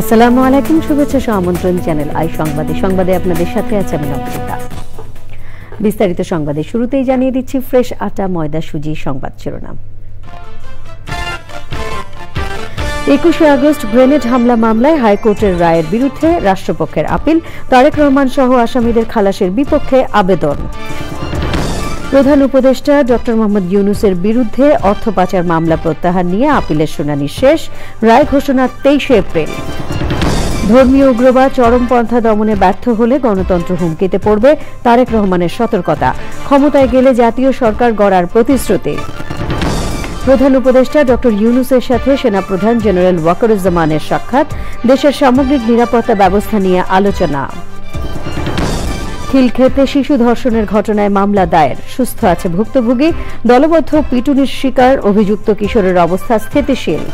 আসসালামু আলাইকুম, শুভেচ্ছা আমন্ত্রণ চ্যানেল আই সংবাদে আপনাদের সাথে আছে আমি নবনীতা। বিস্তারিত সংবাদে শুরুতেই জানিয়ে দিচ্ছি ফ্রেশ আটা ময়দা সুজি সংবাদ শিরোনাম। 21শে আগস্ট গ্রেনেড হামলা মামলায় হাইকোর্টের রায়ের বিরুদ্ধে রাষ্ট্রপক্ষের আপিল, তারেক রহমান সহ আসামিদের খালাসের বিপক্ষে আবেদন। প্রধান উপদেষ্টা ডক্টর মোহাম্মদ ইউনূসের বিরুদ্ধে অর্থ পাচার মামলা প্রত্যাহার নিয়ে আপিলের শুনানি শেষ, রায় ঘোষণা 23শে এপ্রিল। ধর্মীয় উগ্রবাদ চরমপন্থা দমনে ব্যর্থ হলে গণতন্ত্র হুমকিতে পড়বে, তারেক রহমানের সতর্কতা। ক্ষমতায় গেলে জাতীয় সরকার গড়ার প্রতিশ্রুতি। প্রধান উপদেষ্টা ডক্টর ইউনূসের সাথে সেনাপ্রধান জেনারেল ওয়াকারুজ্জামানের সাক্ষাৎ, দেশের সামগ্রিক নিরাপত্তা ব্যবস্থা নিয়ে আলোচনা। খিলক্ষেতে শিশু ধর্ষণের ঘটনায় মামলা দায়ের, সুস্থ আছে ভুক্তভোগী, দলবদ্ধ পিটুনির শিকার অভিযুক্ত কিশোরের অবস্থা স্থিতিশীল।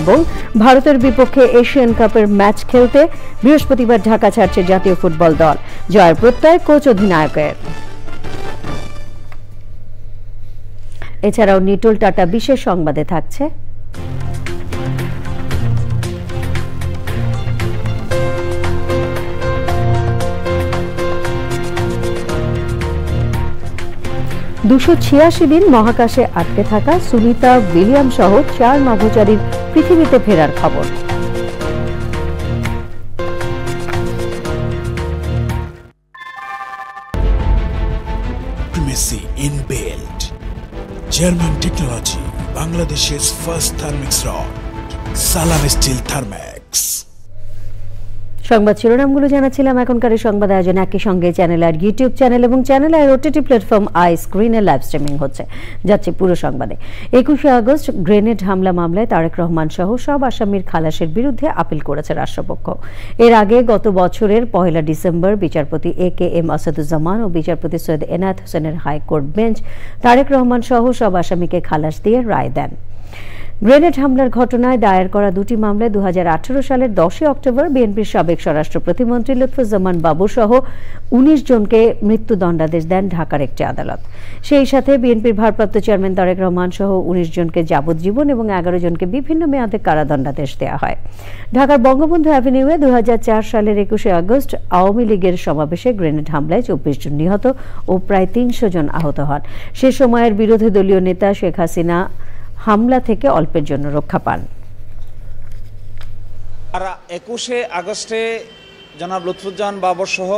এবং ভারতের বিপক্ষে এশিয়ান কাপের ম্যাচ খেলতে বৃহস্পতিবার ঢাকা ছাড়ছে জাতীয় ফুটবল দল, জয়ের প্রত্যয় কোচ অধিনায়কের। এছাড়াও নিটোল টাটা বিশেষ সংবাদে থাকছে দিন মহাকাশে আটকে থাকা সুনিতা উইলিয়াম সহ 4 নভোচারীর পৃথিবীতে ফেরার খবর। জার্মান টেকনোলজি, বাংলাদেশের first Thermex rod, Salam steel Thermex. সংবাদ শিরোনামগুলো জানাচ্ছিলাম। এখনকার সংবাদ আয়োজন একই সঙ্গে চ্যানেল আর ইউটিউব চ্যানেল এবং চ্যানেল আর ওটিটি প্ল্যাটফর্ম আই স্ক্রিনে লাইভ স্ট্রিমিং হচ্ছে। যাচ্ছে পুরো সংবাদে। 21শে আগস্ট গ্রেনেড হামলা মামলায় তারেক রহমান সহ সব আসামির খালাসের বিরুদ্ধে আপিল করেছে রাষ্ট্রপক্ষ। এর আগে গত বছরের 1 ডিসেম্বর বিচারপতি এ.কে.এম. আসাদুজ্জামান ও বিচারপতি সৈয়দ এনায়েত হোসেনের হাইকোর্ট বেঞ্চ তারেক রহমান সহ সব আসামিকে খালাস দিয়ে রায় দেন। গ্রেনেড হামলার ঘটনায় দায়ের করা দুটি মামলায় 2018 সালের 10 অক্টোবর বিএনপির সাবেক স্বরাষ্ট্র প্রতিমন্ত্রী লুৎফুজ্জামান বাবু সহ 19 জনকে মৃত্যুদণ্ডাদেশ দেন ঢাকার একটি আদালত। সেই সাথে বিএনপির ভারপ্রাপ্ত চেয়ারম্যান তারেক রহমান সহ 19 জনকে যাবজ্জীবন এবং 11 জনকে বিভিন্ন মেয়াদে কারাদণ্ডাদেশ দেওয়া হয়। ঢাকার বঙ্গবন্ধু অ্যাভিনিউয়ে 2004 সালের 21শে আগস্ট আওয়ামী লীগের সমাবেশে গ্রেনেড হামলায় 24 জন নিহত ও প্রায় 300 জন আহত হন। সে সময়ের বিরোধী দলীয় নেতা শেখ হাসিনা হামলা থেকে অল্পের জন্য রক্ষা পান। 21শে আগস্টে জনাব লুৎফুজ্জামান বাবর সহ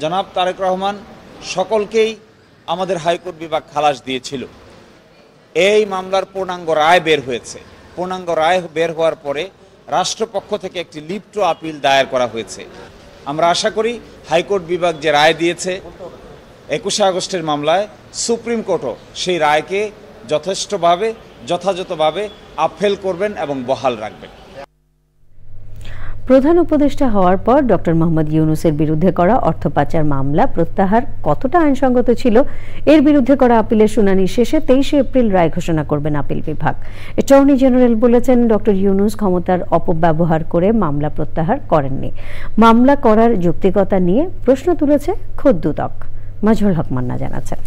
জনাব তারেক রহমান সকলকেই আমাদের হাইকোর্ট বিভাগ খালাস দিয়েছিল। এই মামলার পূর্ণাঙ্গ রায় বের হয়েছে। পূর্ণাঙ্গ রায় বের হওয়ার পরে রাষ্ট্রপক্ষ থেকে একটি লিভ টু আপিল দায়ের করা হয়েছে। আমরা আশা করি হাইকোর্ট বিভাগ যে রায় দিয়েছে 21শে আগস্টের মামলায়, সুপ্রিম কোর্টও সেই রায়কে যথাযথভাবে আপিল করবেন এবং বহাল রাখবেন। প্রধান উপদেষ্টা হওয়ার পর ডক্টর মোহাম্মদ ইউনূসের বিরুদ্ধে করা অর্থ পাচার মামলা প্রত্যাহার কতটা আইনসঙ্গত ছিল, এর বিরুদ্ধে করা আপিলের শুনানি শেষে 23শে এপ্রিল রায় ঘোষণা করবেন আপিল বিভাগ। অ্যাটর্নি জেনারেল বলেছেন, ডক্টর ইউনূস ক্ষমতার অপব্যবহার করে মামলা প্রত্যাহার করেননি। মামলা করার যৌক্তিকতা নিয়ে প্রশ্ন তুলেছে খোদ দুদক। মাজহুল হক মান্না জানাচ্ছেন।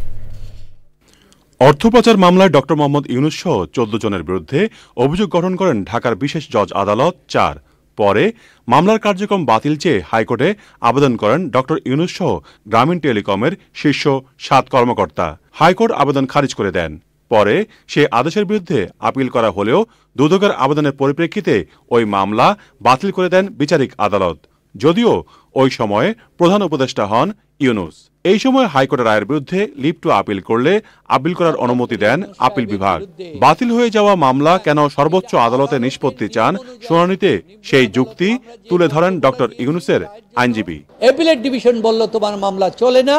অর্থ পাচার মামলায় ডক্টর মোহাম্মদ ইউনূস সহ 14 জনের বিরুদ্ধে অভিযোগ গঠন করেন ঢাকার বিশেষ জজ আদালত 4। পরে মামলার কার্যক্রম বাতিল চেয়ে হাইকোর্টে আবেদন করেন ডক্টর ইউনূস সহ গ্রামীণ টেলিকমের শীর্ষ 7 কর্মকর্তা। হাইকোর্ট আবেদন খারিজ করে দেন। পরে সে আদেশের বিরুদ্ধে আপিল করা হলেও দুদকের আবেদনের পরিপ্রেক্ষিতে ওই মামলা বাতিল করে দেন বিচারিক আদালত। যদিও ওই সময়ে প্রধান উপদেষ্টা হন ইউনূস। এই সময় হাইকোর্টের রায়ের বিরুদ্ধে লিভ টু আপিল করলে আপিল করার অনুমতি দেন আপিল বিভাগ। বাতিল হয়ে যাওয়া মামলা কেন সর্বোচ্চ আদালতে নিষ্পত্তি চান, শুনানিতে সেই যুক্তি তুলে ধরেন ডক্টর ইউনূসের আইনজীবী। অ্যাপিলেট ডিভিশন বলল তোমার মামলা চলে না,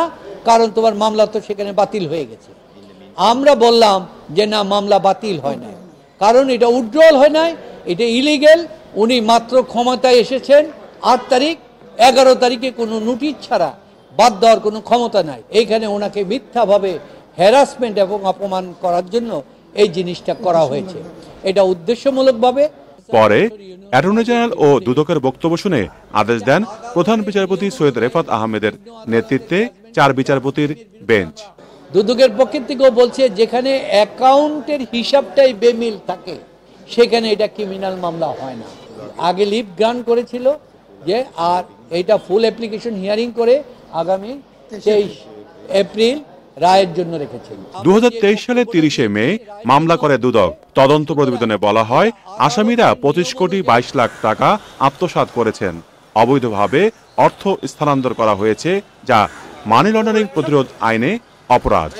কারণ তোমার মামলা তো সেখানে বাতিল হয়ে গেছে। আমরা বললাম যে না, মামলা বাতিল হয় না, কারণ এটা উইথড্রল হয় নাই, এটা ইলিগেল। উনি মাত্র ক্ষমতায় এসেছেন 8 তারিখ, 11 তারিখে কোনো নোটিশ ছাড়া বাদ দেওয়ার কোনো ক্ষমতা নাই। এইখানে ওনাকে মিথ্যাভাবে হ্যারাসমেন্ট এবং অপমান করার জন্য এই জিনিসটা করা হয়েছে, এটা উদ্দেশ্যমূলকভাবে। পরে অ্যাটর্নি জেনারেল ও দুদকের বক্তব্য শুনে আদেশ দেন প্রধান বিচারপতি সৈয়দ রেফাত আহমেদের নেতৃত্বে 4 বিচারপতির বেঞ্চ। দুদকের পক্ষের থেকেও বলছে, যেখানে অ্যাকাউন্টের হিসাবটাই বেমিল থাকে সেখানে এটা ক্রিমিনাল মামলা হয় না। আগে লিভ গ্রান্ট করেছিল যে আর এইটা ফুল অ্যাপ্লিকেশন হিয়ারিং করে আগামী 23 এপ্রিল রায়ের জন্য রেখেছিল। 2023 সালে 30 মে মামলা করে দুদক। তদন্ত প্রতিবেদনে বলা হয় আসামিরা 25 কোটি 22 লাখ টাকা আত্মসাৎ করেছেন। অবৈধভাবে অর্থ স্থানান্তর করা হয়েছে, যা মানি লন্ডারিং প্রতিরোধ আইনে অপরাধ।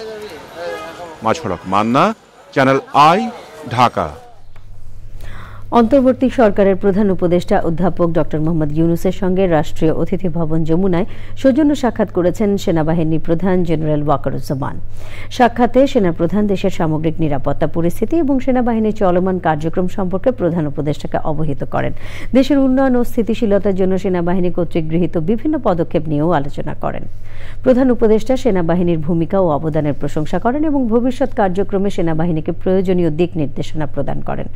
মাছড়ক মান্না, চ্যানেল আই, ঢাকা। অন্তর্বর্তী সরকারের প্রধান উপদেষ্টা অধ্যাপক ডক্টর মোহাম্মদ ইউনূসের সঙ্গে রাষ্ট্রীয় অতিথি ভবন যমুনায় সৌজন্য সাক্ষাৎ করেছেন সেনাবাহিনী প্রধান জেনারেল ওয়াকারুজ্জামান। সাক্ষাতে সেনাপ্রধান দেশের সামগ্রিক নিরাপত্তা পরিস্থিতি এবং সেনাবাহিনীর চলমান কার্যক্রম সম্পর্কে প্রধান উপদেষ্টাকে অবহিত করেন। দেশের উন্নয়ন ও স্থিতিশীলতার জন্য সেনাবাহিনী কর্তৃক গৃহীত বিভিন্ন পদক্ষেপ নিয়েও আলোচনা করেন। প্রধান উপদেষ্টা সেনাবাহিনীর ভূমিকা ও অবদানের প্রশংসা করেন এবং ভবিষ্যৎ কার্যক্রমে সেনাবাহিনীকে প্রয়োজনীয় দিক নির্দেশনা প্রদান করেন।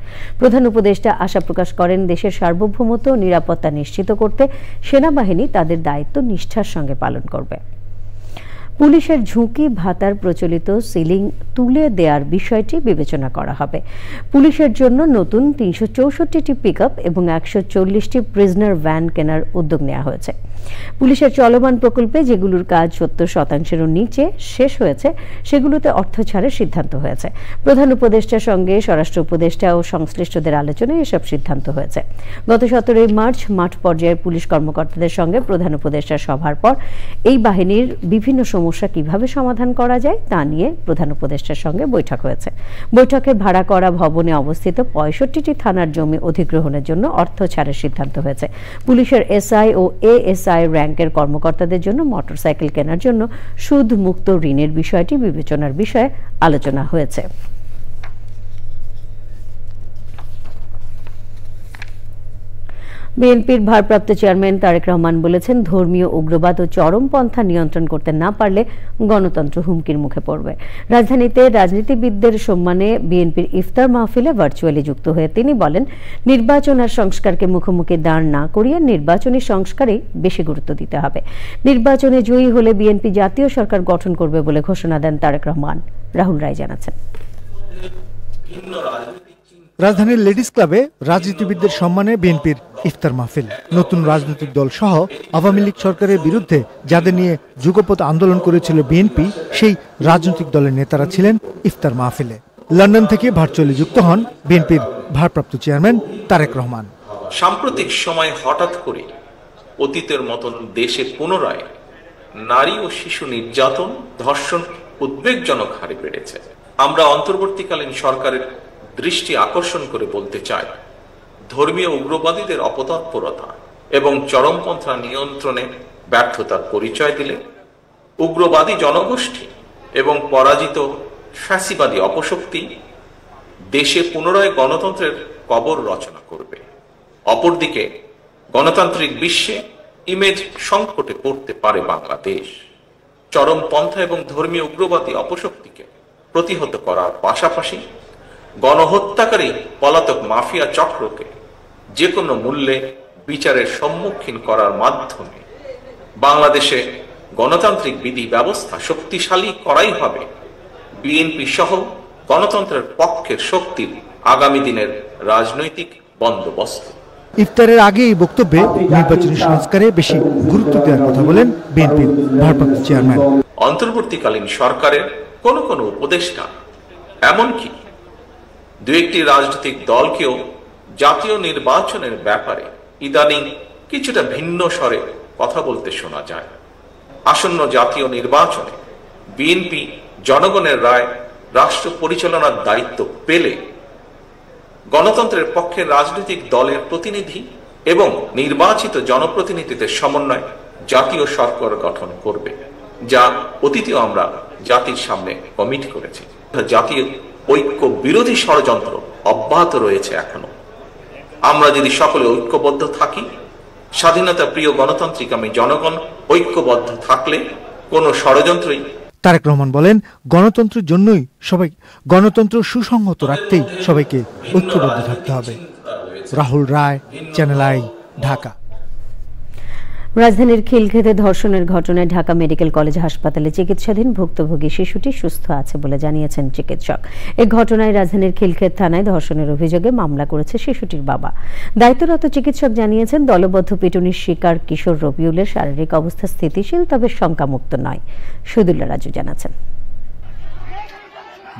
প্রধান উপদেষ্টা আশা প্রকাশ করেন দেশের সার্বভৌমত্ব ও নিরাপত্তা নিশ্চিত করতে সেনাবাহিনী তাদের দায়িত্ব নিষ্ঠার সঙ্গে পালন করবে। পুলিশের ঝুঁকি ভাতার প্রচলিত সিলিং তুলে দেওয়ার বিষয়টি বিবেচনা করা হবে। পুলিশের জন্য নতুন 364টি পিকআপ এবং 140টি প্রিজনার ভ্যান কেনার উদ্যোগ নেওয়া হয়েছে। পুলিশের চলমান প্রকল্পে যেগুলোর কাজ 70%-এরও নিচে শেষ হয়েছে সেগুলোতে অর্থ ছাড়ের সিদ্ধান্ত হয়েছে। প্রধান উপদেষ্টার সঙ্গে স্বরাষ্ট্র উপদেষ্টা ও সংশ্লিষ্টদের আলোচনায় এসব সিদ্ধান্ত হয়েছে। গত 17 মার্চ মাঠ পর্যায়ের পুলিশ কর্মকর্তাদের সঙ্গে প্রধান উপদেষ্টার সভার পর এই বাহিনীর বিভিন্ন সমস্যা কিভাবে সমাধান করা যায় তা নিয়ে প্রধান উপদেষ্টার সঙ্গে বৈঠক হয়েছে। বৈঠকে ভাড়া করা ভবনে অবস্থিত 65টি থানার জমি অধিগ্রহণের জন্য অর্থ ছাড়ের সিদ্ধান্ত হয়েছে। পুলিশের এসআই ও এএসআই র্যাঙ্কের কর্মকর্তাদের জন্য মোটরসাইকেল কেনার জন্য সুদ মুক্ত ঋণের বিষয়টি বিবেচনার বিষয়ে আলোচনা হয়েছে। বিএনপির ভারপ্রাপ্ত চেয়ারম্যান তারেক রহমান বলেছেন ধর্মীয় উগ্রবাদ ও চরমপন্থা নিয়ন্ত্রণ করতে না পারলে গণতন্ত্র হুমকির মুখে পড়বে। রাজধানীতে রাজনীতিবিদদের সম্মানে বিএনপির ইফতার মাহফিলে ভার্চুয়ালি যুক্ত হয়ে তিনি বলেন নির্বাচন আর সংস্কারকে মুখোমুখি দাঁড় না করিয়ে নির্বাচনী সংস্কারে বেশি গুরুত্ব দিতে হবে। নির্বাচনে জয়ী হলে বিএনপি জাতীয় সরকার গঠন করবে বলে ঘোষণা দেন তারেক রহমান। রাহুল রায় জানাচ্ছেন। রাজধানীর লেডিস ক্লাবে রাজনীতিবিদদের সম্মানে বিএনপির ইফতার মাহফিল। নতুন রাজনৈতিক দল সহ আওয়ামী লীগ সরকারের বিরুদ্ধে যাদের নিয়ে যুগপৎ আন্দোলন করেছিল বিএনপি, সেই রাজনৈতিক দলের নেতারা ছিলেন ইফতার মাহফিলে। লন্ডন থেকে ভার্চুয়ালি যুক্ত হন বিএনপির ভারপ্রাপ্ত চেয়ারম্যান তারেক রহমান। সাম্প্রতিক সময় হঠাৎ করে অতীতের মতন দেশে পুনরায় নারী ও শিশু নির্যাতন, ধর্ষণ উদ্বেগজনক হারে বেড়েছে। আমরা অন্তর্বর্তীকালীন সরকারের দৃষ্টি আকর্ষণ করে বলতে চাই, ধর্মীয় উগ্রবাদীদের অপতৎপরতা এবং চরমপন্থা নিয়ন্ত্রণে ব্যর্থতার পরিচয় দিলে উগ্রবাদী জনগোষ্ঠী এবং পরাজিত ফ্যাসিবাদী অপশক্তি দেশে পুনরায় গণতন্ত্রের কবর রচনা করবে। অপরদিকে গণতান্ত্রিক বিশ্বে ইমেজ সংকটে পড়তে পারে বাংলাদেশ। চরমপন্থা এবং ধর্মীয় উগ্রবাদী অপশক্তিকে প্রতিহত করার পাশাপাশি গণহত্যাকারী পলাতক মাফিয়া চক্রকে যে কোনো মূল্যে বিচারের সম্মুখীন করার মাধ্যমে বাংলাদেশে গণতান্ত্রিক বিধি ব্যবস্থা শক্তিশালী করাই হবে বিএনপি সহ গণতন্ত্রের পক্ষের শক্তির আগামী দিনের রাজনৈতিক বন্দোবস্ত। ইফতারের আগে এই বক্তব্যে নির্বাচনী সংস্কারে বেশি গুরুত্ব দেওয়ার কথা বলেন বিএনপির ভারপ্রাপ্ত চেয়ারম্যান। অন্তর্বর্তীকালীন সরকারের কোন কোন উপদেষ্টা এমনকি দু একটি রাজনৈতিক দলকেও জাতীয় নির্বাচনের ব্যাপারে ইদানিং কিছুটা ভিন্ন স্বরে কথা বলতে শোনা যায়। আসন্ন জাতীয় নির্বাচনে বিএনপি জনগণের রায় রাষ্ট্র পরিচালনার দায়িত্ব পেলে গণতন্ত্রের পক্ষে রাজনৈতিক দলের প্রতিনিধি এবং নির্বাচিত জনপ্রতিনিধিদের সমন্বয়ে জাতীয় সরকার গঠন করবে, যা অতীতেও আমরা জাতির সামনে কমিট করেছি। জাতীয় ঐক্য বিরোধী ষড়যন্ত্র অব্যাহত রয়েছে এখনো। আমরা যদি সকলে ঐক্যবদ্ধ থাকি, স্বাধীনতা প্রিয় গণতান্ত্রিকামী জনগণ ঐক্যবদ্ধ থাকলে কোনো ষড়যন্ত্রই। তারেক রহমান বলেন গণতন্ত্রের জন্যই গণতন্ত্র সুসংহত রাখতেই সবাইকে ঐক্যবদ্ধ থাকতে হবে। রাহুল রায়, চ্যানেল আই, ঢাকা। রাজধানীর খিলক্ষেতে ধর্ষণের ঘটনায় ঢাকা মেডিকেল কলেজ হাসপাতালে চিকিৎসাধীন ভুক্তভোগী শিশুটি সুস্থ আছে বলে জানিয়েছেন চিকিৎসক। এই ঘটনায় রাজধানীর খিলক্ষেত থানায় ধর্ষণের অভিযোগে মামলা করেছে শিশুটির বাবা। দায়িত্বরত চিকিৎসক জানিয়েছেন, দলবদ্ধ পিটুনির শিকার কিশোর রবিউলের শারীরিক অবস্থা স্থিতিশীল, তবে শঙ্কামুক্ত নয়। শহীদুল্লাহ রাজু জানাচ্ছেন।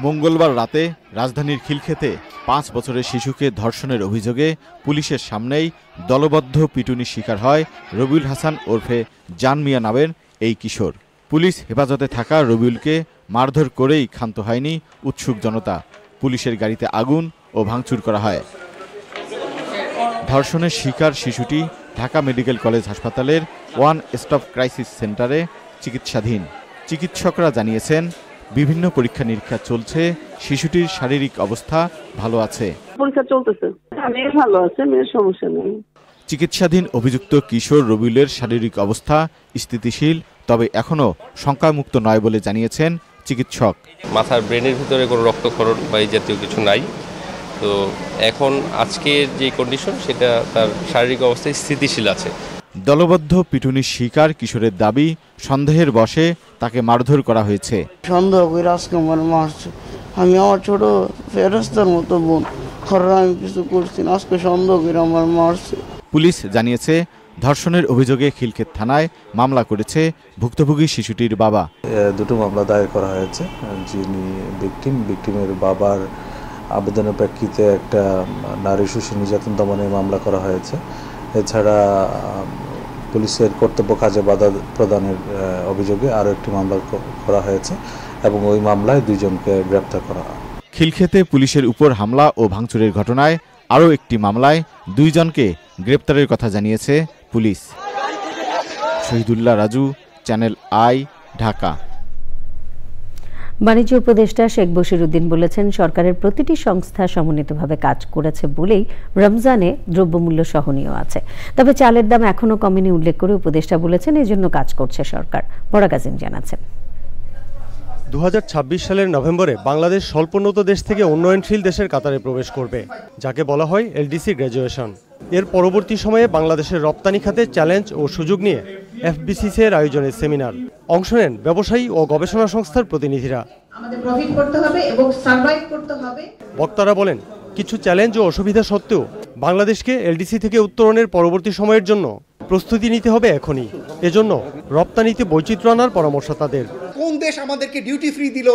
মঙ্গলবার রাতে রাজধানীর খিলক্ষেতে 5 বছরের শিশুকে ধর্ষণের অভিযোগে পুলিশের সামনেই দলবদ্ধ পিটুনির শিকার হয় রবিউল হাসান ওরফে জান মিয়া নামের এই কিশোর। পুলিশ হেফাজতে থাকা রবিউলকে মারধর করেই ক্ষান্ত হয়নি উৎসুক জনতা। পুলিশের গাড়িতে আগুন ও ভাঙচুর করা হয়। ধর্ষণের শিকার শিশুটি ঢাকা মেডিকেল কলেজ হাসপাতালের ওয়ান স্টপ ক্রাইসিস সেন্টারে চিকিৎসাধীন। চিকিৎসকরা জানিয়েছেন, বিভিন্ন পরীক্ষা নিরীক্ষা চলছে, শিশুটির শারীরিক অবস্থা ভালো আছে। পরীক্ষা চলতেছে, মেয়ে ভালো আছে, মেয়ের সমস্যা নেই। চিকিৎসাধীন অভিযুক্ত কিশোর রবিউলের শারীরিক অবস্থা স্থিতিশীল, তবে এখনও শঙ্কামুক্ত নয় বলে জানিয়েছেন চিকিৎসক। মাথার ব্রেনের ভিতরে কোনো রক্তক্ষরণ বা এই জাতীয় কিছু নাই। তো এখন আজকের যে কন্ডিশন, সেটা তার শারীরিক অবস্থায় স্থিতিশীল আছে। দলবদ্ধ পিটুনির শিকার কিশোরের দাবি, সন্দেহের বশে তাকে মারধর করা হয়েছে। সন্দেহ করে আজকে আমার মারছে। আমি আমার ছোট ফেরেশতার মতো বোন, আমি কিছু করছি না, আজকে সন্দেহ করে আমার মারছে। পুলিশ জানিয়েছে, ধর্ষণের অভিযোগে খিলক্ষেত থানায় মামলা করেছে ভুক্তভোগী শিশুটির বাবা। দুটো মামলা দায়ের করা হয়েছে। যিনি ভিকটিমের বাবার আবেদনের প্রেক্ষিতে একটা নারী শিশু নির্যাতন দমনের মামলা করা হয়েছে। এছাড়া পুলিশের কর্তব্য কাজে বাধা প্রদানের অভিযোগে আরও একটি মামলা করা হয়েছে এবং ওই মামলায় 2 জনকে গ্রেপ্তার করা হয়। খিলক্ষেতে পুলিশের উপর হামলা ও ভাঙচুরের ঘটনায় আরও একটি মামলায় 2 জনকে গ্রেপ্তারের কথা জানিয়েছে police. Shahidullah Raju, channel I, Dhaka. বাণিজ্য উপদেষ্টা শেখ বশিরউদ্দিন বলেছেন, সরকারের প্রতিটি সংস্থা সমন্বিতভাবে কাজ করেছে বলেই রমজানে দ্রব্যমূল্য সহনীয় আছে। তবে চালের দাম এখনো কমেনি উল্লেখ করে উপদেষ্টা বলেছেন, এই জন্য কাজ করছে সরকার। বড় কাজিম জানাচ্ছেন। 2026 সালের নভেম্বরে বাংলাদেশ স্বল্পোন্নত দেশ থেকে উন্নয়নশীল দেশের কাতারে প্রবেশ করবে, যাকে বলা হয় এলডিসি গ্র্যাজুয়েশন। এর পরবর্তী সময়ে বাংলাদেশের রপ্তানি খাতে চ্যালেঞ্জ ও সুযোগ নিয়ে এফবিসিসির আয়োজনে সেমিনার অংশ নেন ব্যবসায়ী ও গবেষণা সংস্থার প্রতিনিধিরা। বক্তারা বলেন, কিছু চ্যালেঞ্জ ও অসুবিধা সত্ত্বেও বাংলাদেশকে এলডিসি থেকে উত্তরণের পরবর্তী সময়ের জন্য প্রস্তুতি নিতে হবে এখনই। এজন্য রপ্তানিতে বৈচিত্র্য আনার পরামর্শ তাদের। কোন দেশ আমাদেরকে ডিউটি ফ্রি দিল,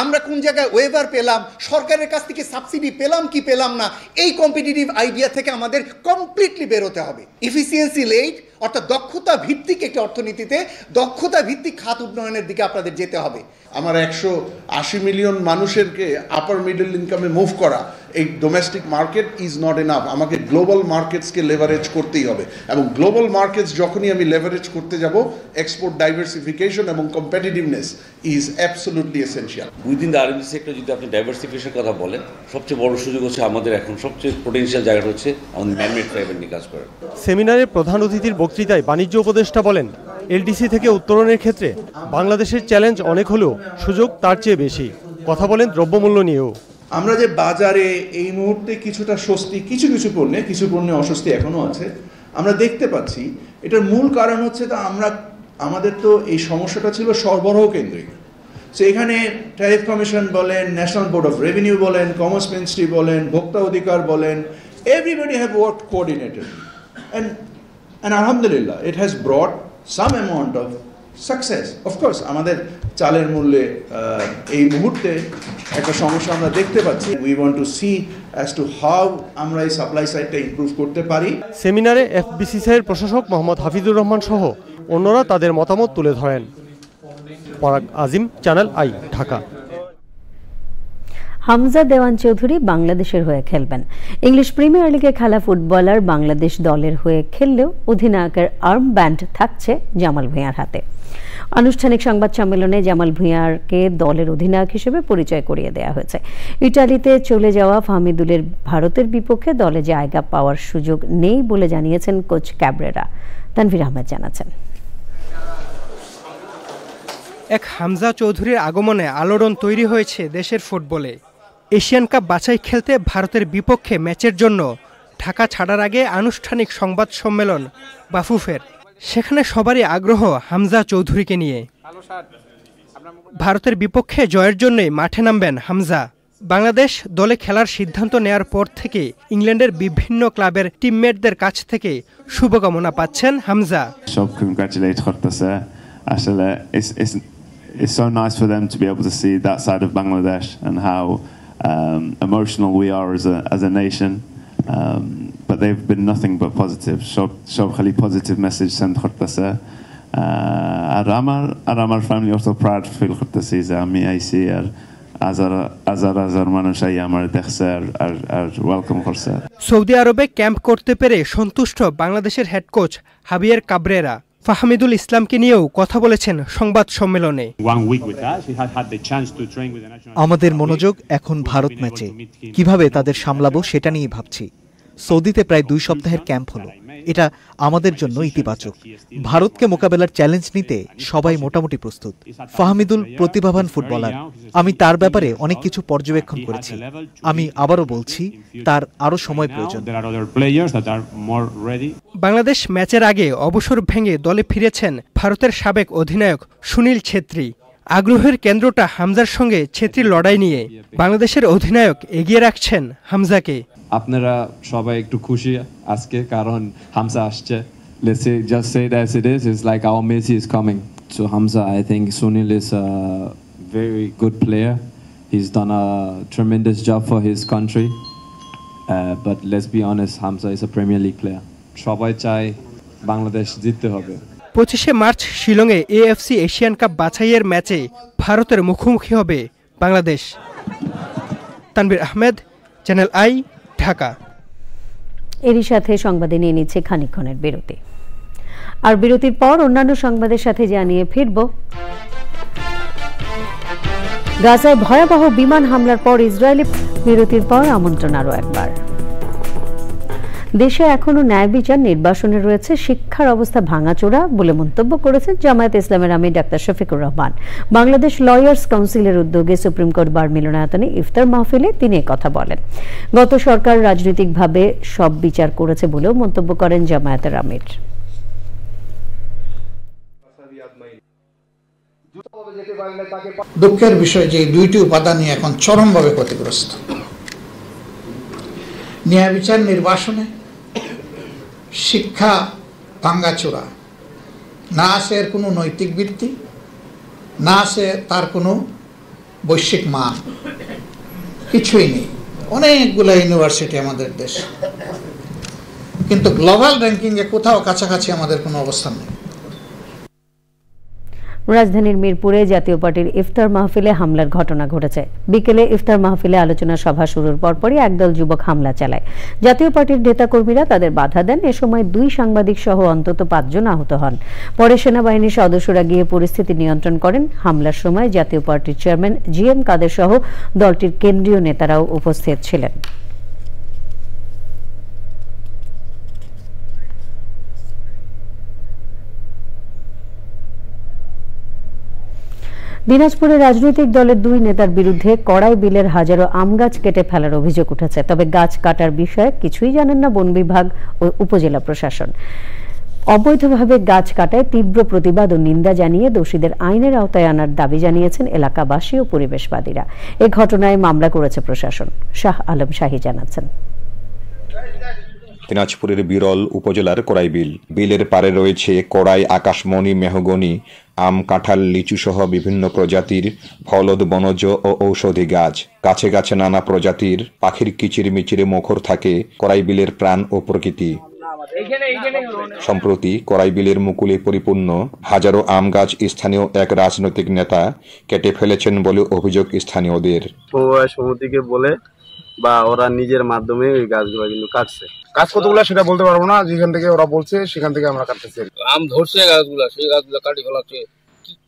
আমরা কোন জায়গায় ওয়েভার পেলাম, সরকারের কাছ থেকে সাবসিডি পেলাম কি পেলাম না, এই কম্পিটিটিভ আইডিয়া থেকে আমাদের কমপ্লিটলি বেরোতে হবে। এফিসিয়েন্সি লেড, অর্থাৎ দক্ষতা ভিত্তিক একটি অর্থনীতিতে দক্ষতা ভিত্তিক খাত উন্নয়নের দিকে আপনাদের যেতে হবে। আমার 180 মিলিয়ন মানুষেরকে আপার মিডল ইনকামে মুভ করা, এই domestic market is not enough. আমাকে গ্লোবাল মার্কেটসকে লেভারেজ করতেই হবে, এবং গ্লোবাল মার্কেটস যখনই আমি লেভারেজ করতে যাব, এক্সপোর্ট ডাইভার্সিফিকেশন এবং competitiveness is absolutely essential. Within the RMG sector যদি আপনি ডাইভার্সিফিকেশনের কথা বলেন, সবচেয়ে বড় সুযোগ হচ্ছে আমাদের এখন সবচেয়ে পোটেনশিয়াল জায়গাটা হচ্ছে আমাদের ম্যানমেড ফাইবার নিয়ে কাজ করা। সেমিনারে প্রধান অতিথির বক্তৃতায় বাণিজ্য উপদেষ্টা বলেন, এলডিসি থেকে উত্তরণের ক্ষেত্রে বাংলাদেশের চ্যালেঞ্জ অনেক হলেও সুযোগ তার চেয়ে বেশি। কথা বলেন দ্রব্যমূল্য নিয়েও। আমরা যে বাজারে এই মুহূর্তে কিছুটা স্বস্তি, কিছু পণ্যে অস্বস্তি এখনো আছে, আমরা দেখতে পাচ্ছি। এটার মূল কারণ হচ্ছে আমাদের তো এই সমস্যাটা ছিল সরবরাহ কেন্দ্রিক। সো এখানে ট্যারিফ কমিশন বলেন, ন্যাশনাল বোর্ড অফ রেভিনিউ বলেন, কমার্স মিনিস্ট্রি বলেন, ভোক্তা অধিকার বলেন, everybody have worked coordinated, and alhamdulillah it has brought some amount of success. Of course আমাদের চালের মূল্যে এই মুহূর্তে একটা সমস্যা আমরা দেখতে পাচ্ছি। We want to see as to how আমরা এই সাপ্লাই সাইডটা ইমপ্রুভ করতে পারি। সেমিনারে এফবিসিসির প্রশাসক মোহাম্মদ হাফিজুর রহমান সহ অন্যরা তাদের মতামত তুলে ধরেন। পরাগ আজিম, চ্যানেল আই, ঢাকা। হামজা দেওয়ান চৌধুরী বাংলাদেশের হয়ে খেলবেন। ইংলিশ প্রিমিয়ার লিগে খেলা ফুটবলার বাংলাদেশ দলের হয়ে খেললেও অধিনায়কের আর্ম ব্যান্ড থাকছে জামাল ভূঁইয়ার হাতে। আনুষ্ঠানিক সংবাদ সম্মেলনে জামাল ভূঁইয়ারকে দলের অধিনায়ক হিসেবে পরিচয় করিয়ে দেওয়া হয়েছে। ইটালিতে চলে যাওয়া ফাহমিদুলের ভারতের বিপক্ষে দলে জায়গা পাওয়ার সুযোগ নেই বলে জানিয়েছেন কোচ ক্যাবরেরা। তানভীর আহমেদ জানাচ্ছেন। এক হামজা চৌধুরীর আগমনে আলোড়ন তৈরি হয়েছে দেশের ফুটবলে। এশিয়ান কাপ বাছাই খেলতে ভারতের বিপক্ষে ম্যাচের জন্য ঢাকা ছাড়ার আগে আনুষ্ঠানিক সংবাদ সম্মেলন বাফুফের। সেখানে সবারই আগ্রহ হামজা চৌধুরীকে নিয়ে। ভারতের বিপক্ষে জয়ের জন্যই মাঠে নামবেন হামজা। বাংলাদেশ দলে খেলার সিদ্ধান্ত নেয়ার পর থেকে ইংল্যান্ডের বিভিন্ন ক্লাবের টিমমেটদের কাছ থেকে শুভকামনা পাচ্ছেন হামজা। সব কংগ্রাচুলেট করতেছে। আসলে it's so nice for them to be able to see that side of Bangladesh and how emotional we are as a nation. But they've been nothing but positive. সব খালি positive message send করতেছে। আর আমার family অত proud feel করতেছি যে আমি আইসি আর হাজার মানুষ আমার দেখছে আর ওয়েলকাম করছে। সৌদি আরবে ক্যাম্প করতে পেরে সন্তুষ্ট বাংলাদেশের হেড কোচ হাবিয়ার কাবরেরা ফাহমিদুল ইসলামকে নিয়েও কথা বলেছেন সংবাদ সম্মেলনে। আমাদের মনোযোগ এখন ভারত ম্যাচে, কিভাবে তাদের সামলাবো সেটা নিয়ে ভাবছি। সৌদিতে প্রায় 2 সপ্তাহের ক্যাম্প হলো, এটা আমাদের জন্য ইতিবাচক। ভারতকে মোকাবেলার চ্যালেঞ্জ নিতে সবাই মোটামুটি প্রস্তুত। ফাহমিদুল প্রতিভাবান ফুটবলার, আমি তার ব্যাপারে অনেক কিছু পর্যবেক্ষণ করেছি। আমি আবারও বলছি, তার আরও সময় প্রয়োজন। বাংলাদেশ ম্যাচের আগে অবসর ভেঙে দলে ফিরেছেন ভারতের সাবেক অধিনায়ক সুনীল ছেত্রী। আগ্রহের কেন্দ্রটা হামজার সঙ্গে ছেত্রীর লড়াই নিয়ে। বাংলাদেশের অধিনায়ক এগিয়ে রাখছেন হামজাকে। আপনারা সবাই একটু খুশি আজকে কারণ হামজা আসছে। Let's say just say it as it is. It's like our Messi is coming. So Hamza, I think Sunil is a very good player. He's done a tremendous job for his country. But let's be honest, Hamza is a Premier League player. সবাই চায় বাংলাদেশ জিততে হবে। 25শে March শিলংয়ে AFC Asian cup বাছাইয়ের ম্যাচে ভারতের মুখোমুখি হবে বাংলাদেশ। Tanvir Ahmed, channel I, Dhaka. এরই সাথে সংবাদে নিয়ে নিচ্ছে খানিকক্ষণের বিরতি। আর বিরতির পর অন্যান্য সংবাদের সাথে জানিয়ে ফিরব। গাজায় ভয়াবহ বিমান হামলার পর ইসরায়েলি বিরতির পর আমন্ত্রণ আরও একবার। দেশে এখনো ন্যায় বিচার নির্বাসনে রয়েছে, শিক্ষার অবস্থা ভাঙাচোরা বলে মন্তব্য করেছেন জামায়াতে ইসলামের আমির ডাক্তার শফিকুর রহমান। বাংলাদেশ লয়ার্স কাউন্সিলের উদ্যোগে সুপ্রিম কোর্ট বার মিলনায়তনে ইফতার মাহফিলে তিনি কথা বলেন। গত সরকার রাজনৈতিকভাবে সব বিচার করেছে বলেও মন্তব্য করেন জামায়াতের আমির। দুঃখের বিষয় যে 2টি উপাদানই এখন চরমভাবে ক্ষতিগ্রস্ত। ন্যায় বিচার নির্বাসনে, শিক্ষা ভাঙ্গাচোরা, না আছে এর কোনো নৈতিক ভিত্তি, না আছে তার কোনো বৈশ্বিক মান, কিছুই নেই। অনেকগুলো ইউনিভার্সিটি আমাদের দেশ, কিন্তু গ্লোবাল র্যাঙ্কিংয়ে কোথাও কাছাকাছি আমাদের কোনো অবস্থান নেই। রাজধানীর মিরপুরে জাতীয় পার্টির ইফতার মাহফিলে হামলার ঘটনা ঘটেছে। বিকেলে ইফতার মাহফিলে আলোচনা সভা শুরুর পরপরই একদল যুবক হামলা চালায়। জাতীয় পার্টির নেতাকর্মীরা তাদের বাধা দেন। এ সময় 2 সাংবাদিক সহ অন্তত 5 জন আহত হন। পরে সেনাবাহিনীর সদস্যরা গিয়ে পরিস্থিতি নিয়ন্ত্রণ করেন। হামলার সময় জাতীয় পার্টির চেয়ারম্যান GM কাদের সহ দলটির কেন্দ্রীয় নেতারাও উপস্থিত ছিলেন। দিনাজপুরে রাজনৈতিক দলের 2 নেতার বিরুদ্ধে কড়াই বিলের হাজারো আম গাছ কেটে ফেলার অভিযোগ উঠেছে। তবে গাছ কাটার বিষয়ে কিছুই জানেন না বন বিভাগ ও উপজেলা প্রশাসন। অবৈধভাবে গাছ কাটায় তীব্র প্রতিবাদ ও নিন্দা জানিয়ে দোষীদের আইনের আওতায় আনার দাবি জানিয়েছেন এলাকাবাসী ও পরিবেশবাদীরা। এ ঘটনায় মামলা করেছে প্রশাসন। শাহ আলম শাহী জানাচ্ছেন। দিনাজপুরের বিরল উপজেলার কড়াই বিলের পারে রয়েছে কড়াই, আকাশমণি, মেহগনি, আম, কাঁঠাল, লিচু সহ বিভিন্ন প্রজাতির ফলদ, বনজ ও ঔষধি গাছ। গাছে গাছে নানা প্রজাতির পাখির কিচিরমিচিরে মুখর থাকে কড়াই বিলের প্রাণ ও প্রকৃতি। সম্প্রতি কড়াই বিলের মুকুলে পরিপূর্ণ হাজারো আম গাছ স্থানীয় এক রাজনৈতিক নেতা কেটে ফেলেছেন বলে অভিযোগ স্থানীয়দের। সমিতিকে বলে বা ওরা নিজের মাধ্যমে ওই গাছগুলো কিন্তু কাটছে। গাছ কতগুলো সেটা বলতে পারবো না, যেখান থেকে ওরা বলছে সেখান থেকে আমরা কাটতেছি। আম ধরছে গাছগুলা, সেই গাছগুলো কাটি ফেলাচ্ছে।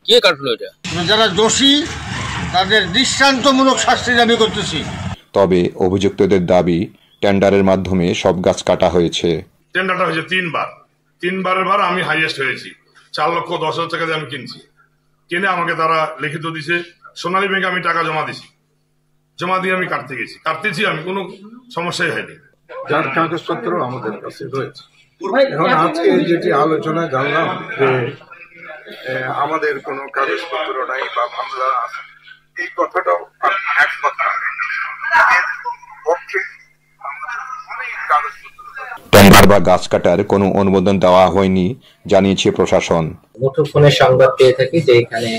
কে কাটলো এটা? যারা দোষী তাদের দৃষ্টান্তমূলক শাস্তি দাবি করতেছি। তবে অভিযুক্তদের দাবি টেন্ডারের মাধ্যমে সব গাছ কাটা হয়েছে। টেন্ডারটা হয়েছে 3 বার আমি হাইয়েস্ট হয়েছি। 4,10,000 টাকা দিয়ে আমি কিনছি। কিনে আমাকে তারা লিখিত দিছে, সোনালী ব্যাংকে আমি টাকা জমা দিছি। জমা দিয়ে আমি কাটতেছি, আমি কোনো সমস্যাই হয়নি। যার কাগজপত্র আমাদের কাছে রয়েছে। এখন আজকে যেটি আলোচনা জানলাম যে আমাদের কোনো কাগজপত্র নাই বা মামলা আছে, এই কথাটাও এক কথা। টেন্ডার বা গাছ কাটার কোনো অনুমোদন দেওয়া হয়নি জানিয়েছে প্রশাসন। মুঠোফোনে সংবাদ পেয়ে থাকি যে এখানে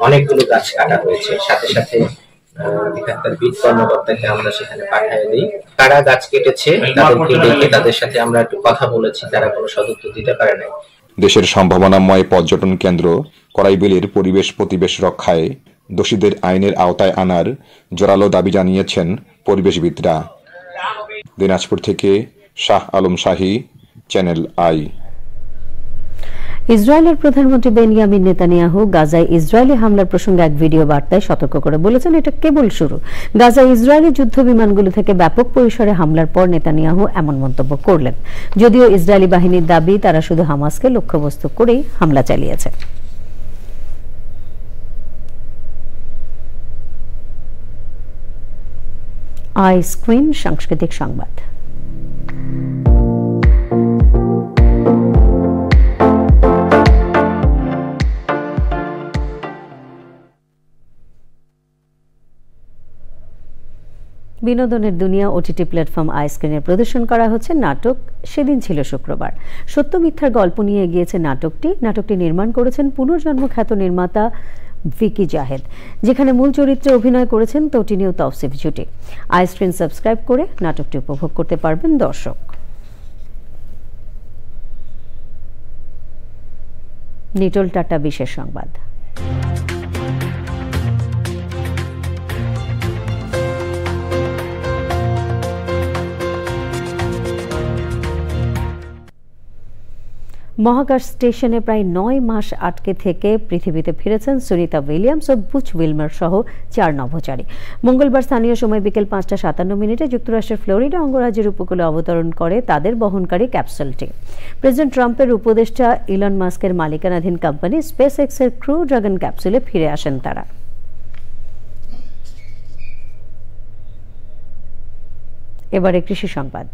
অনেকগুলো গাছ কাটা হয়েছে, সাথে সাথে এখানকার বিট কর্মকর্তাকে আমরা সেখানে পাঠিয়ে দিই। কারা গাছ কেটেছে তাদেরকে ডেকে তাদের সাথে আমরা একটু কথা বলেছি, তারা কোনো সদুত্তর দিতে পারে নাই। দেশের সম্ভাবনাময় পর্যটন কেন্দ্র করাইবিলের পরিবেশ প্রতিবেশ রক্ষায় দোষীদের আইনের আওতায় আনার জোরালো দাবি জানিয়েছেন পরিবেশবিদরা। দিনাজপুর থেকে শাহ আলম শাহী, চ্যানেল আই। ইসরায়েলের প্রধানমন্ত্রী বেনিয়ামিন নেতানিয়াহু গাজায় ইসরায়েলি হামলার প্রসঙ্গে এক ভিডিও বার্তায় সতর্ক করে বলেছেন, এটা কেবল শুরু। গাজায় ইসরায়েলি যুদ্ধ বিমানগুলো থেকে ব্যাপক পরিসরে হামলার পর নেতানিয়াহু এমন মন্তব্য করলেন। যদিও ইসরায়েলি বাহিনীর দাবি তারা শুধু হামাসকে লক্ষ্যবস্তু করেই হামলা চালিয়েছে। আই স্ক্রিন সাংস্কৃতিক সংবাদ। বিনোদনের দুনিয়া ওটিটি প্ল্যাটফর্ম আই স্ক্রিনে প্রদর্শন করা হচ্ছে নাটক সেদিন ছিল শুক্রবার। সত্য মিথ্যার গল্প নিয়ে এগিয়েছে নাটকটি নির্মাণ করেছেন পুনর্জন্ম খ্যাত নির্মাতা ভিকি জাহেদ, যেখানে মূল চরিত্রে অভিনয় করেছেন তটিনী ও তৌসিফ জুটি। আই স্ক্রিন সাবস্ক্রাইব করে নাটকটি উপভোগ করতে পারবেন দর্শক। নিটোল টাটা বিশেষ সংবাদ। মহাকাশ স্টেশনে প্রায় ৯ মাস আটকে থেকে পৃথিবীতে ফিরেছেন সুনিতা উইলিয়ামস ও বুচ উইলমার সহ 4 নভোচারী। মঙ্গলবার স্থানীয় সময় বিকেল 5:57 যুক্তরাষ্ট্রের ফ্লোরিডা অঙ্গরাজ্যের উপকূলে অবতরণ করে তাদের বহনকারী ক্যাপসুলটি। প্রেসিডেন্ট ট্রাম্পের উপদেষ্টা ইলন মাস্কের মালিকানাধীন কোম্পানি স্পেস এক্সের ক্রু ড্রাগন ক্যাপসুলে ফিরে আসেন তারা। এবারে কৃষি সংবাদ।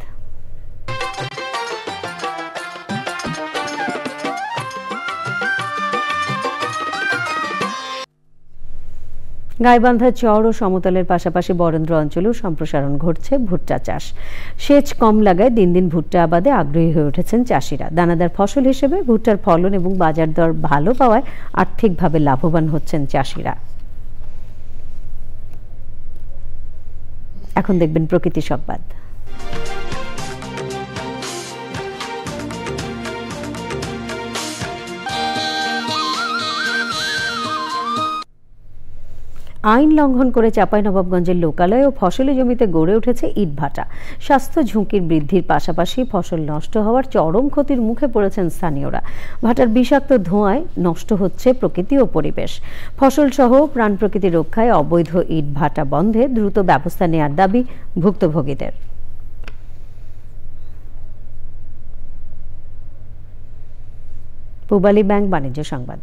গাইবান্ধার চর ও সমতলের পাশাপাশি বরেন্দ্র অঞ্চলেও সম্প্রসারণ ঘটছে ভুট্টা চাষ। সেচ কম লাগায় দিন দিন ভুট্টা আবাদে আগ্রহী হয়ে উঠেছেন চাষিরা। দানাদার ফসল হিসেবে ভুট্টার ফলন এবং বাজার দর ভালো পাওয়ায় আর্থিকভাবে লাভবান হচ্ছেন চাষিরা। এখন দেখবেন প্রকৃতি সংবাদ। আইন লঙ্ঘন করে চাঁপাইনবাবগঞ্জের লোকালয় ও ফসলি জমিতে গড়ে উঠেছে ইটভাটা। স্বাস্থ্য ঝুঁকির বৃদ্ধির পাশাপাশি ফসল নষ্ট হওয়ার চরম ক্ষতির মুখে পড়েছেন স্থানীয়রা। ভাটার বিষাক্ত ধোঁয়ায় নষ্ট হচ্ছে প্রকৃতি ও পরিবেশ। ফসল সহ প্রাণ প্রকৃতি রক্ষায় অবৈধ ইটভাটা বন্ধে দ্রুত ব্যবস্থা নেয়ার দাবি ভুক্তভোগীদের। পূবালী ব্যাংক বাণিজ্য সংবাদ।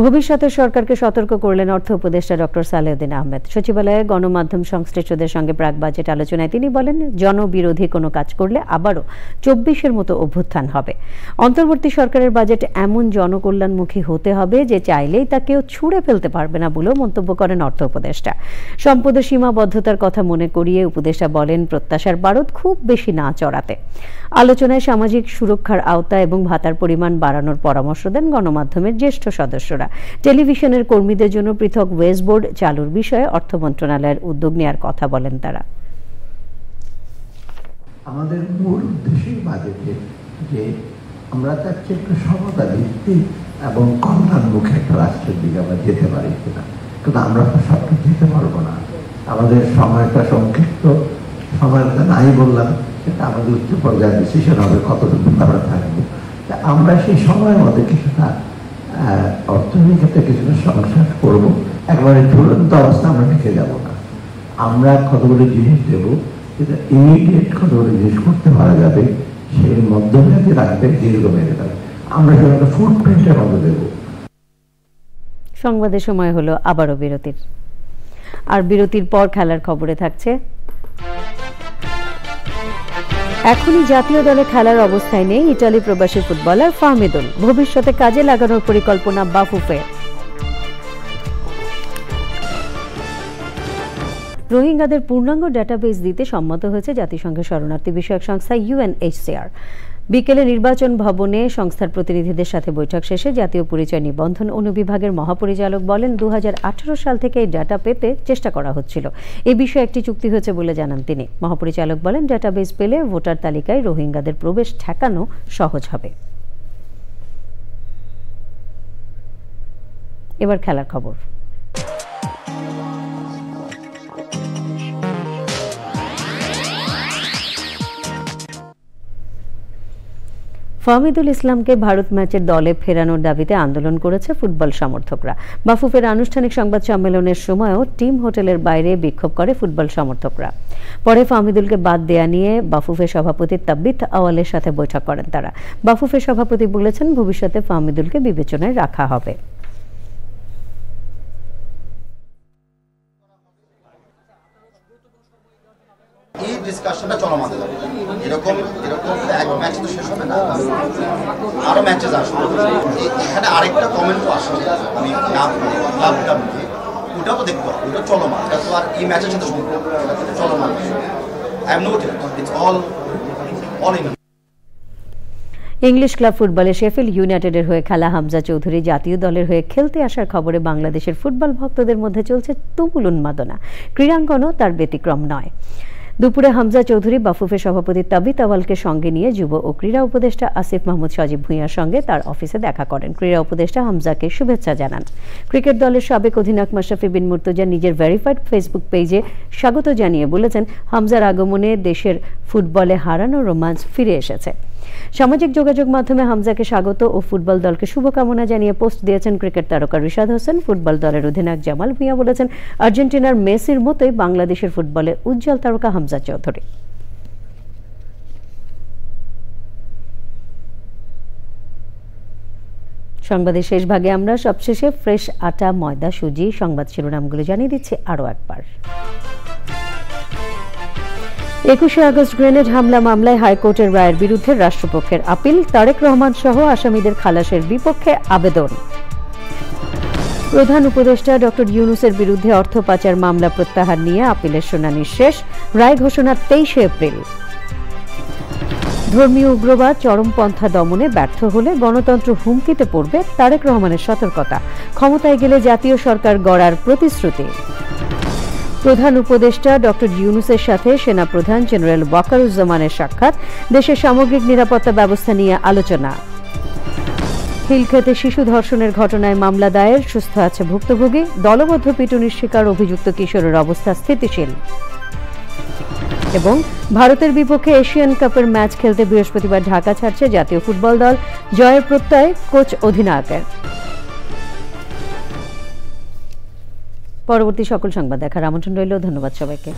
ভবিষ্যতের সরকারকে সতর্ক করলেন অর্থ উপদেষ্টা ডক্টর সালেউদ্দিন আহমেদ। সচিবালয়ে গণমাধ্যম সংশ্লিষ্টদের সঙ্গে প্রাক বাজেট আলোচনায় তিনি বলেন, জনবিরোধী কোনো কাজ করলে আবারও 24-এর মতো অভ্যুত্থান হবে। অন্তর্বর্তী সরকারের বাজেট এমন জনকল্যাণমুখী হতে হবে যে চাইলেই তা কেউ ছুঁড়ে ফেলতে পারবে না বলেও মন্তব্য করেন অর্থ উপদেষ্টা। সম্পদের সীমাবদ্ধতার কথা মনে করিয়ে উপদেষ্টা বলেন, প্রত্যাশার বারুদ খুব বেশি না চড়াতে। আলোচনায় সামাজিক সুরক্ষার আওতা এবং ভাতার পরিমাণ বাড়ানোর পরামর্শ দেন গণমাধ্যমের জ্যেষ্ঠ সদস্যরা। টেলিভিশনের কর্মীদের জন্য পৃথক ওয়েজ বোর্ড চালুর বিষয়ে অর্থ মন্ত্রণালয়ের উদ্যোগ নেওয়ার কথা বলেন তারা। আমাদের মূল উদ্দেশ্যই বাজেটে যে আমরা চাচ্ছি একটু সমতা ভিত্তিক এবং কল্যাণমুখী একটা রাষ্ট্রের দিকে আমরা যেতে পারি কিনা, কিন্তু আমরা তো সবটা যেতে পারবো না। আমাদের সময়টা সংক্ষিপ্ত, সময়টা নাই বললাম, সেটা আমাদের উচ্চ পর্যায়ে ডিসিশন হবে কতটুকু আমরা থাকবো। আমরা সেই সময়ের মধ্যে কিছুটা অর্থনীতির ক্ষেত্রে কিছুটা সংস্কার করবো। একবারে ঝুলন্ত অবস্থা আমরা রেখে যাবো না। আমরা কতগুলো জিনিস দেবো যেটা ইমিডিয়েট কতগুলো জিনিস করতে পারা যাবে, সেই মধ্যমেয়াদী রাখবে, দীর্ঘমেয়াদী রাখবে। আমরা সেটা ফুটপ্রিন্টে আমাদের দেব। সংবাদের সময় হলো আবারও বিরতির, আর বিরতির পর খেলার খবরে থাকছে এখনই জাতীয় দলে খেলার অবস্থায় নেই ইতালি প্রবাসী ফুটবলার ফাহমিদুল, ভবিষ্যতে কাজে লাগানোর পরিকল্পনা বাফুফে। রোহিঙ্গাদের পূর্ণাঙ্গ ডাটাবেস দিতে সম্মত হয়েছে জাতিসংঘের শরণার্থী বিষয়ক সংস্থা UNHCR। বিকেলে নির্বাচন ভবনে সংস্থার প্রতিনিধিদের সাথে বৈঠক শেষে জাতীয় পরিচয় নিবন্ধন অনুবিভাগের মহাপরিচালক বলেন 2018 সাল থেকে এই ডাটা পেতে চেষ্টা করা হচ্ছিল। এ বিষয়ে একটি চুক্তি হয়েছে বলে জানান তিনি। মহাপরিচালক বলেন ডাটাবেস পেলে ভোটার তালিকায় রোহিঙ্গাদের প্রবেশ ঠেকানো সহজ হবে। এবার খেলার খবর। ফাহমিদুল ইসলামকে ভারত ম্যাচের দলে ফেরানোর দাবিতে আন্দোলন করেছে ফুটবল সমর্থকরা। বাফুফের আনুষ্ঠানিক সংবাদ সম্মেলনের সময়ও টিম হোটেলের বাইরে বিক্ষোভ করে ফুটবল সমর্থকরা। পরে ফাহমিদুলকে বাদ দেয়া নিয়ে বাফুফের সভাপতি তাব্বিত আওয়ালের সাথে বৈঠক করেন তারা। বাফুফের সভাপতি বলেছেন ভবিষ্যতে ফাহমিদুলকে বিবেচনায় রাখা হবে। এই ডিসকাশনটা চলমান থাকবে। এরকম এক ম্যাচ তো শেষ হবে না, আরো ম্যাচেস আসবে। এখানে আরেকটা কমেন্টও আসবে, আমি ক্লাবটা নিয়ে ওটাও তো দেখতে হবে, ওটা চলমান, এটা তো আর এই ম্যাচের সাথে সম্পর্ক, চলমান। I am noted it's all in. English club ফুটবলে শেফিল্ড ইউনাইটেডের হয়ে খেলা হামজা চৌধুরী জাতীয় দলের হয়ে খেলতে আসার খবরে বাংলাদেশের ফুটবল ভক্তদের মধ্যে চলছে তুমুল উন্মাদনা। ক্রীড়াঙ্গনও তার ব্যতিক্রম নয়। দুপুরে হামজা চৌধুরী বাফুফের সভাপতি তাবিত আওয়ালকে সঙ্গে নিয়ে যুব ও ক্রীড়া উপদেষ্টা আসিফ মাহমুদ সজীব ভূঁইয়ার সঙ্গে তার অফিসে দেখা করেন। ক্রীড়া উপদেষ্টা হামজাকে শুভেচ্ছা জানান। ক্রিকেট দলের সাবেক অধিনায়ক মাশরাফি বিন মুর্তজা নিজের ভেরিফাইড ফেসবুক পেজে স্বাগত জানিয়ে বলেছেন হামজার আগমনে দেশের ফুটবলে হারানো রোমাঞ্চ ফিরে এসেছে। সামাজিক যোগাযোগ মাধ্যমে হামজাকে স্বাগত ও ফুটবল দলকে শুভকামনা জানিয়ে পোস্ট দিয়েছেন ক্রিকেট তারকা রিশাদ হোসেন। ফুটবল দলের অধিনায়ক জামাল ভুঁইয়া বলেছেন আর্জেন্টিনার মেসির মতোই বাংলাদেশের ফুটবলে উজ্জ্বল তারকা হামজা চৌধুরী। সংবাদের শেষ ভাগে আমরা সবশেষে ফ্রেশ আটা, ময়দা, সুজি সংবাদ শিরোনামগুলো জানিয়ে দিচ্ছি আরও একবার। 21শে আগস্ট গ্রেনেড হামলা মামলায় হাইকোর্টের রায়ের বিরুদ্ধে রাষ্ট্রপক্ষের আপিল। তারেক রহমান সহ আসামিদের খালাসের বিপক্ষে আবেদন। প্রধান উপদেষ্টা ডক্টর ইউনূসের বিরুদ্ধে অর্থ পাচার মামলা প্রত্যাহার নিয়ে আপিলের শুনানি শেষ। রায় ঘোষণা 23শে এপ্রিল। ধর্মীয় উগ্রবাদ, চরমপন্থা দমনে ব্যর্থ হলে গণতন্ত্র হুমকিতে পড়বে, তারেক রহমানের সতর্কতা। ক্ষমতায় গেলে জাতীয় সরকার গড়ার প্রতিশ্রুতি। প্রধান উপদেষ্টা ডক্টর ইউনূসের সাথে সেনাপ্রধান জেনারেল ওয়াকারুজ্জামানের সাক্ষাৎ। দেশের সামগ্রিক নিরাপত্তা ব্যবস্থা নিয়ে আলোচনা। হিলক্ষেতে শিশু ধর্ষণের ঘটনায় মামলা দায়ের, সুস্থ আছে ভুক্তভোগী। দলবদ্ধ পিটুনির শিকার অভিযুক্ত কিশোরের অবস্থা স্থিতিশীল। এবং ভারতের বিপক্ষে এশিয়ান কাপের ম্যাচ খেলতে বৃহস্পতিবার ঢাকা ছাড়ছে জাতীয় ফুটবল দল। জয়ের প্রত্যয় কোচ অধিনায়কের। পরবর্তী সকল সংবাদ দেখার আমন্ত্রণ রইল। ধন্যবাদ সবাইকে।